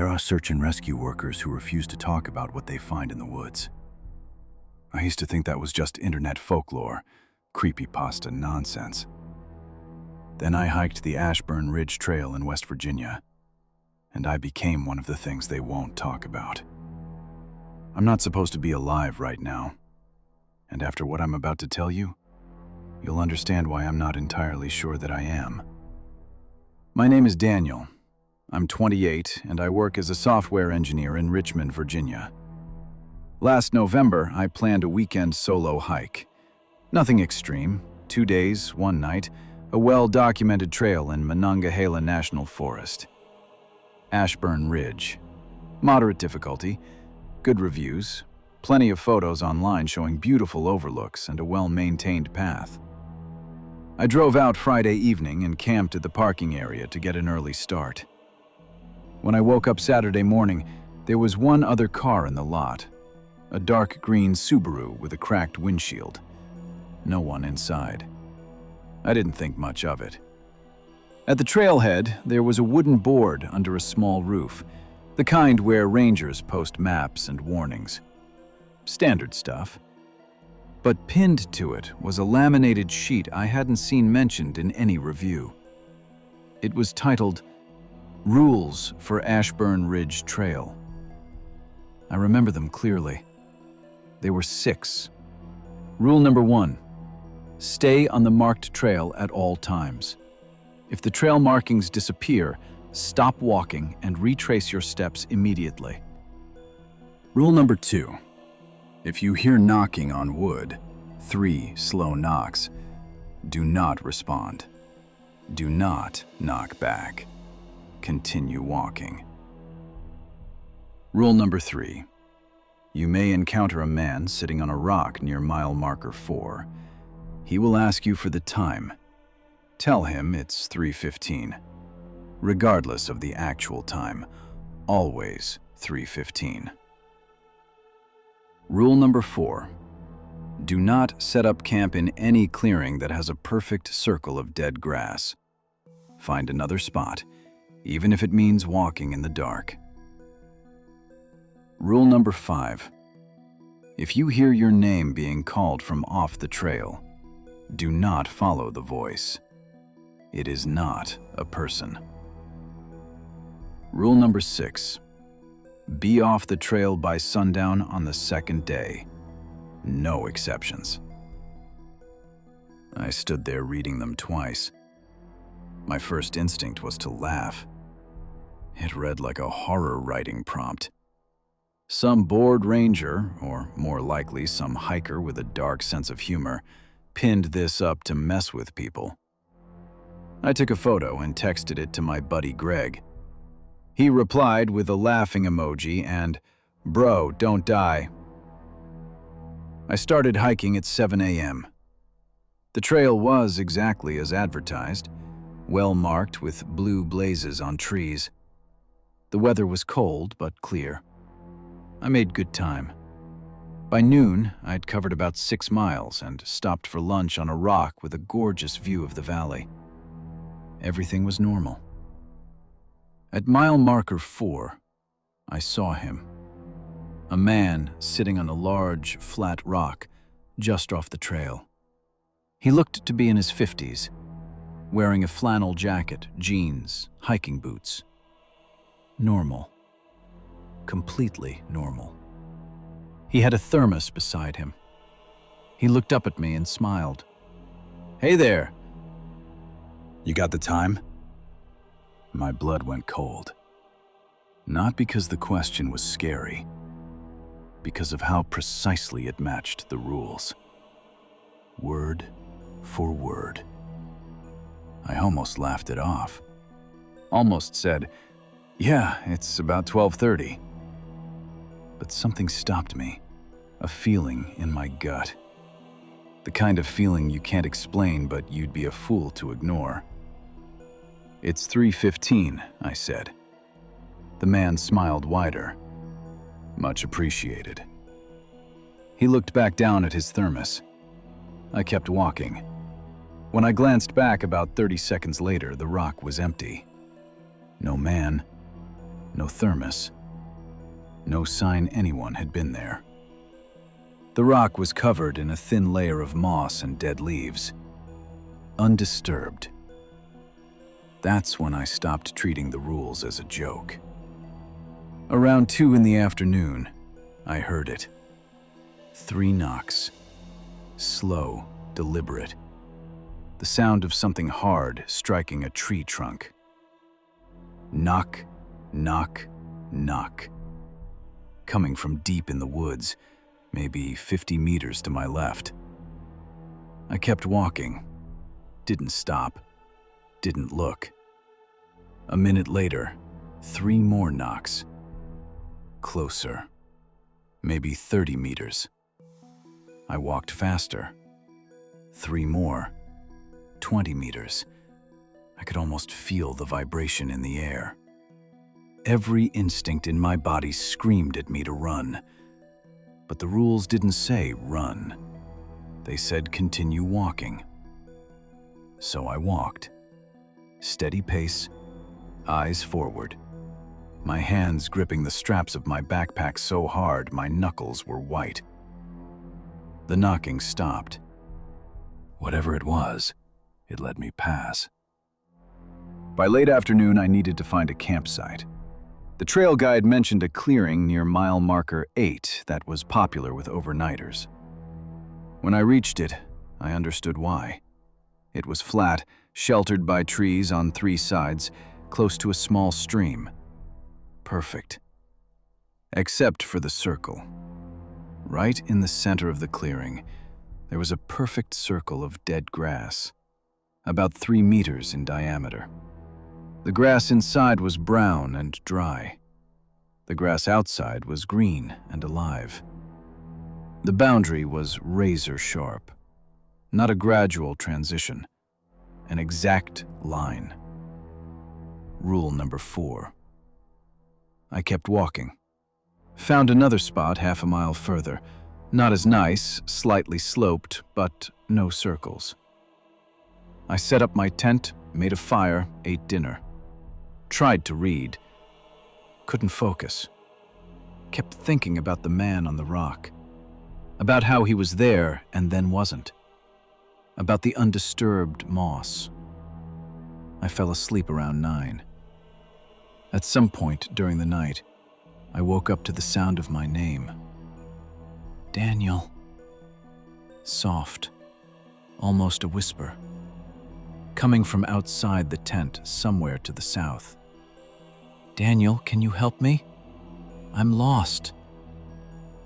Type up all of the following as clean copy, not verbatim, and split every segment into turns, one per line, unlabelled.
there are search and rescue workers who refuse to talk about what they find in the woods. I used to think that was just internet folklore, creepypasta nonsense. Then I hiked the Ashburn Ridge Trail in West Virginia, and I became one of the things they won't talk about. I'm not supposed to be alive right now, and after what I'm about to tell you, you'll understand why I'm not entirely sure that I am. My name is Daniel. I'm 28, and I work as a software engineer in Richmond, Virginia. Last November, I planned a weekend solo hike. Nothing extreme, 2 days, 1 night, a well-documented trail in Monongahela National Forest. Ashburn Ridge. Moderate difficulty, good reviews, plenty of photos online showing beautiful overlooks and a well-maintained path. I drove out Friday evening and camped at the parking area to get an early start. When I woke up Saturday morning, there was one other car in the lot, a dark green Subaru with a cracked windshield. No one inside. I didn't think much of it. At the trailhead, there was a wooden board under a small roof, the kind where rangers post maps and warnings. Standard stuff. But pinned to it was a laminated sheet I hadn't seen mentioned in any review. It was titled, "Rules for Ashburn Ridge Trail." I remember them clearly. There were 6. Rule number 1, stay on the marked trail at all times. If the trail markings disappear, stop walking and retrace your steps immediately. Rule number 2, if you hear knocking on wood, 3 slow knocks, do not respond. Do not knock back. Continue walking. Rule number 3, you may encounter a man sitting on a rock near mile marker 4. He will ask you for the time. Tell him it's 3:15. Regardless of the actual time, always 3:15. Rule number 4, do not set up camp in any clearing that has a perfect circle of dead grass. Find another spot, even if it means walking in the dark. Rule number 5, if you hear your name being called from off the trail, do not follow the voice. It is not a person. Rule number 6, be off the trail by sundown on the 2nd day. No exceptions. I stood there reading them twice. My first instinct was to laugh. It read like a horror writing prompt. Some bored ranger, or more likely some hiker with a dark sense of humor, pinned this up to mess with people. I took a photo and texted it to my buddy Greg. He replied with a laughing emoji and, "Bro, don't die." I started hiking at 7 a.m. The trail was exactly as advertised, well marked with blue blazes on trees. The weather was cold but clear. I made good time. By noon, I'd covered about 6 miles and stopped for lunch on a rock with a gorgeous view of the valley. Everything was normal. At mile marker 4, I saw him. A man sitting on a large, flat rock just off the trail. He looked to be in his 50s, wearing a flannel jacket, jeans, hiking boots. Normal. Completely normal. He had a thermos beside him. He looked up at me and smiled. "Hey there. You got the time?" My blood went cold. Not because the question was scary, because of how precisely it matched the rules. Word for word. I almost laughed it off. Almost said, "Yeah, it's about 12:30. But something stopped me, a feeling in my gut. The kind of feeling you can't explain, but you'd be a fool to ignore. "It's 3:15, I said. The man smiled wider. "Much appreciated." He looked back down at his thermos. I kept walking. When I glanced back about 30 seconds later, the rock was empty. No man, no thermos, no sign anyone had been there. The rock was covered in a thin layer of moss and dead leaves, undisturbed. That's when I stopped treating the rules as a joke. Around 2 in the afternoon, I heard it. 3 knocks. Slow, deliberate. The sound of something hard striking a tree trunk. Knock, knock, knock. Coming from deep in the woods, maybe 50 meters to my left. I kept walking. Didn't stop. Didn't look. A minute later, 3 more knocks. Closer. Maybe 30 meters. I walked faster. 3 more. 20 meters. I could almost feel the vibration in the air. Every instinct in my body screamed at me to run. But the rules didn't say run. They said continue walking. So I walked. Steady pace, eyes forward. My hands gripping the straps of my backpack so hard my knuckles were white. The knocking stopped. Whatever it was, it let me pass. By late afternoon, I needed to find a campsite. The trail guide mentioned a clearing near mile marker 8 that was popular with overnighters. When I reached it, I understood why. It was flat, sheltered by trees on 3 sides, close to a small stream. Perfect. Except for the circle. Right in the center of the clearing, there was a perfect circle of dead grass, about 3 meters in diameter. The grass inside was brown and dry. The grass outside was green and alive. The boundary was razor sharp, not a gradual transition, an exact line. Rule number 4. I kept walking. Found another spot half a mile further. Not as nice, slightly sloped, but no circles. I set up my tent, made a fire, ate dinner. Tried to read. Couldn't focus. Kept thinking about the man on the rock. About how he was there and then wasn't. About the undisturbed moss. I fell asleep around 9. At some point during the night, I woke up to the sound of my name. Daniel. Soft, almost a whisper. Coming from outside the tent, somewhere to the south. Daniel, can you help me? I'm lost.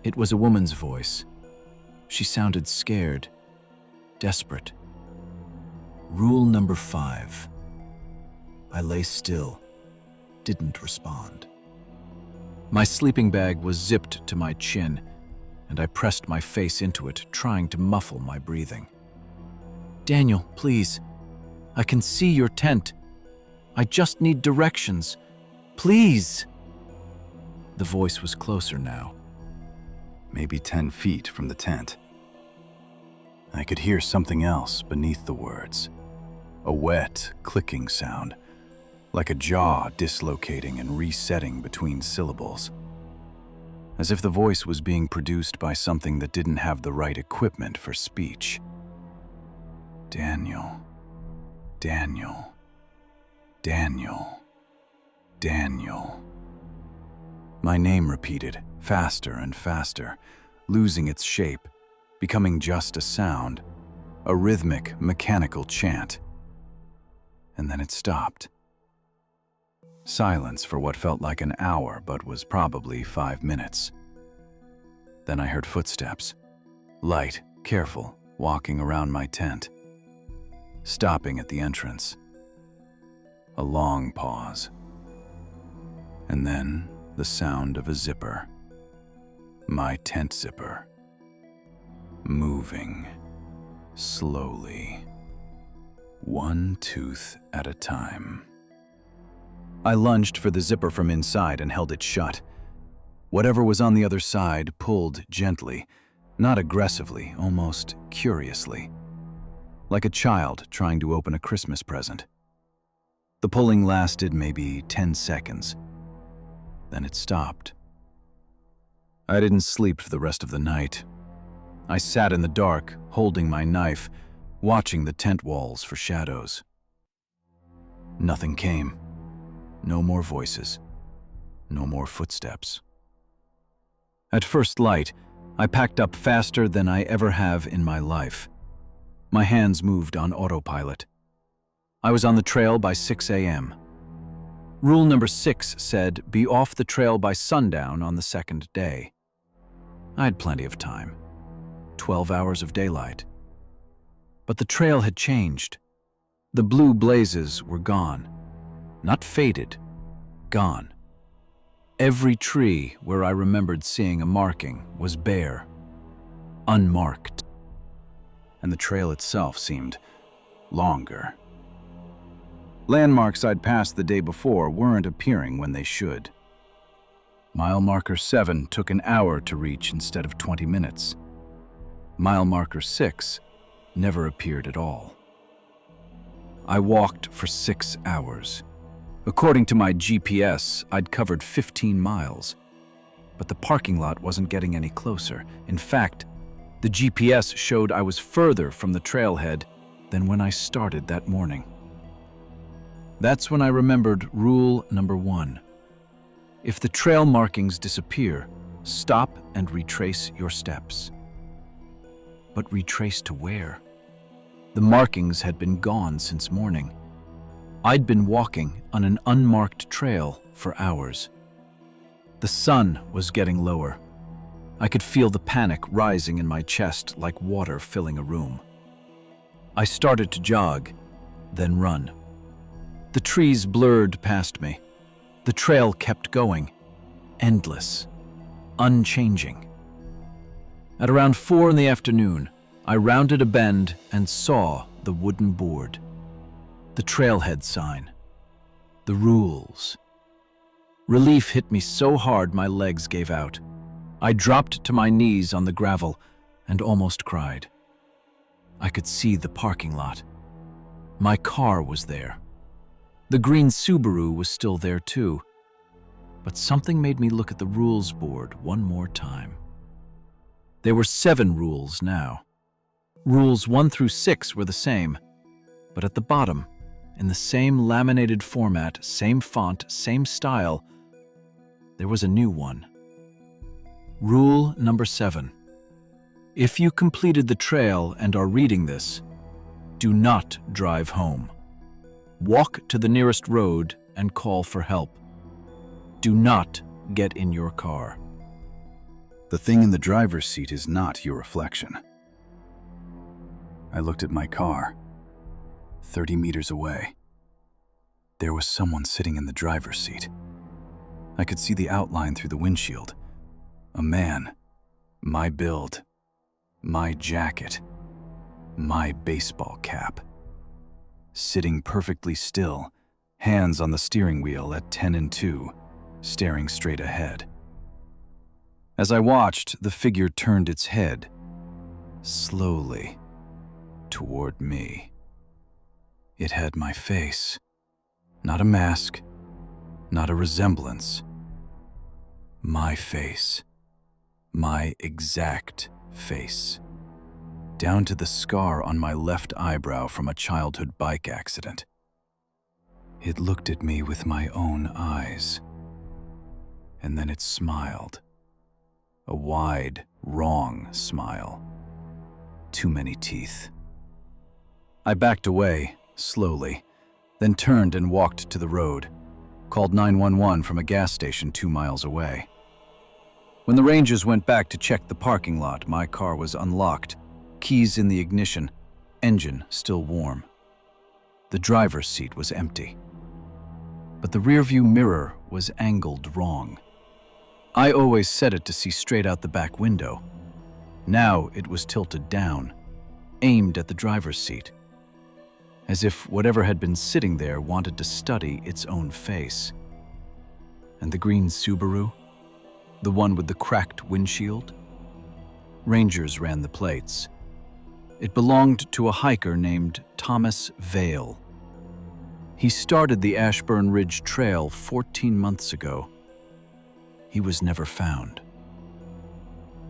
It was a woman's voice. She sounded scared, desperate. Rule number 5. I lay still, didn't respond. My sleeping bag was zipped to my chin, and I pressed my face into it, trying to muffle my breathing. Daniel, please. I can see your tent. I just need directions. Please. The voice was closer now. Maybe 10 feet from the tent. I could hear something else beneath the words. A wet, clicking sound, like a jaw dislocating and resetting between syllables. As if the voice was being produced by something that didn't have the right equipment for speech. Daniel. Daniel. Daniel. Daniel. My name repeated, faster and faster, losing its shape, becoming just a sound, a rhythmic, mechanical chant. And then it stopped. Silence for what felt like an hour, but was probably 5 minutes. Then I heard footsteps, light, careful, walking around my tent, stopping at the entrance. A long pause. And then the sound of a zipper. My tent zipper. Moving. Slowly. One tooth at a time. I lunged for the zipper from inside and held it shut. Whatever was on the other side pulled gently, not aggressively, almost curiously. Like a child trying to open a Christmas present. The pulling lasted maybe 10 seconds. Then it stopped. I didn't sleep for the rest of the night. I sat in the dark, holding my knife, watching the tent walls for shadows. Nothing came. No more voices. No more footsteps. At first light, I packed up faster than I ever have in my life. My hands moved on autopilot. I was on the trail by 6 a.m. Rule number 6 said, be off the trail by sundown on the second day. I had plenty of time. 12 hours of daylight. But the trail had changed. The blue blazes were gone. Not faded, gone. Every tree where I remembered seeing a marking was bare, unmarked. And the trail itself seemed longer. Landmarks I'd passed the day before weren't appearing when they should. Mile marker 7 took an hour to reach instead of 20 minutes. Mile marker 6 never appeared at all. I walked for 6 hours. According to my GPS, I'd covered 15 miles. But the parking lot wasn't getting any closer. In fact, the GPS showed I was further from the trailhead than when I started that morning. That's when I remembered rule number 1. If the trail markings disappear, stop and retrace your steps. But retrace to where? The markings had been gone since morning. I'd been walking on an unmarked trail for hours. The sun was getting lower. I could feel the panic rising in my chest like water filling a room. I started to jog, then run. The trees blurred past me. The trail kept going, endless, unchanging. At around 4 in the afternoon, I rounded a bend and saw the wooden board. The trailhead sign. The rules. Relief hit me so hard my legs gave out. I dropped to my knees on the gravel and almost cried. I could see the parking lot. My car was there. The green Subaru was still there too. But something made me look at the rules board one more time. There were 7 rules now. Rules 1 through 6 were the same, but at the bottom, in the same laminated format, same font, same style, there was a new one. Rule number 7. If you completed the trail and are reading this, do not drive home. Walk to the nearest road and call for help. Do not get in your car. The thing in the driver's seat is not your reflection. I looked at my car. 30 meters away. There was someone sitting in the driver's seat. I could see the outline through the windshield. A man. My build. My jacket. My baseball cap. Sitting perfectly still, hands on the steering wheel at 10 and 2, staring straight ahead. As I watched, the figure turned its head, slowly, toward me. It had my face. Not a mask, not a resemblance. My face. My exact face. Down to the scar on my left eyebrow from a childhood bike accident. It looked at me with my own eyes. And then it smiled. A wide, wrong smile. Too many teeth. I backed away, slowly, then turned and walked to the road, called 911 from a gas station 2 miles away. When the Rangers went back to check the parking lot, my car was unlocked, keys in the ignition, engine still warm. The driver's seat was empty. But the rearview mirror was angled wrong. I always set it to see straight out the back window. Now it was tilted down, aimed at the driver's seat, as if whatever had been sitting there wanted to study its own face. And the green Subaru? The one with the cracked windshield? Rangers ran the plates. It belonged to a hiker named Thomas Vale. He started the Ashburn Ridge Trail 14 months ago. he was never found.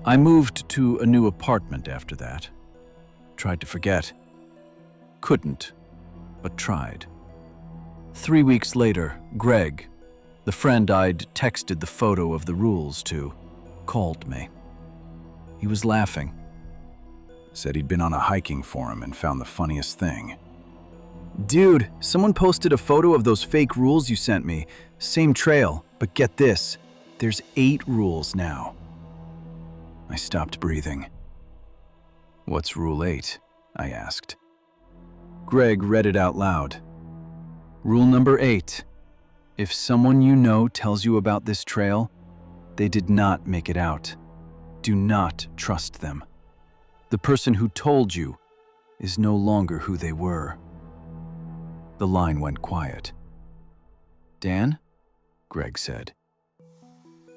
I moved to a new apartment after that. Tried to forget. Couldn't, but tried. 3 weeks later, Greg, the friend I'd texted the photo of the rules to, called me. He was laughing. Said he'd been on a hiking forum and found the funniest thing. "Dude, someone posted a photo of those fake rules you sent me. Same trail, but get this, there's 8 rules now." I stopped breathing. "What's Rule 8?" I asked. Greg read it out loud. "Rule number 8. If someone you know tells you about this trail, they did not make it out. Do not trust them. The person who told you is no longer who they were." The line went quiet. "Dan?" Greg said.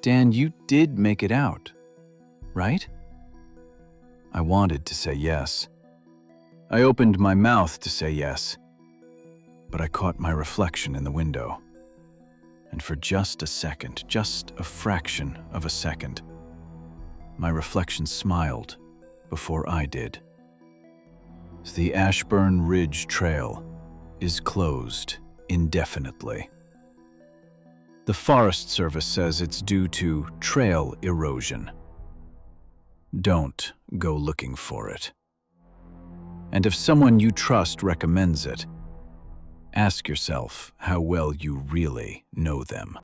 "Dan, you did make it out, right?" I wanted to say yes. I opened my mouth to say yes, but I caught my reflection in the window. And for just a second, just a fraction of a second, my reflection smiled before I did. The Ashburn Ridge Trail is closed indefinitely. The Forest Service says it's due to trail erosion. Don't go looking for it. And if someone you trust recommends it, ask yourself how well you really know them.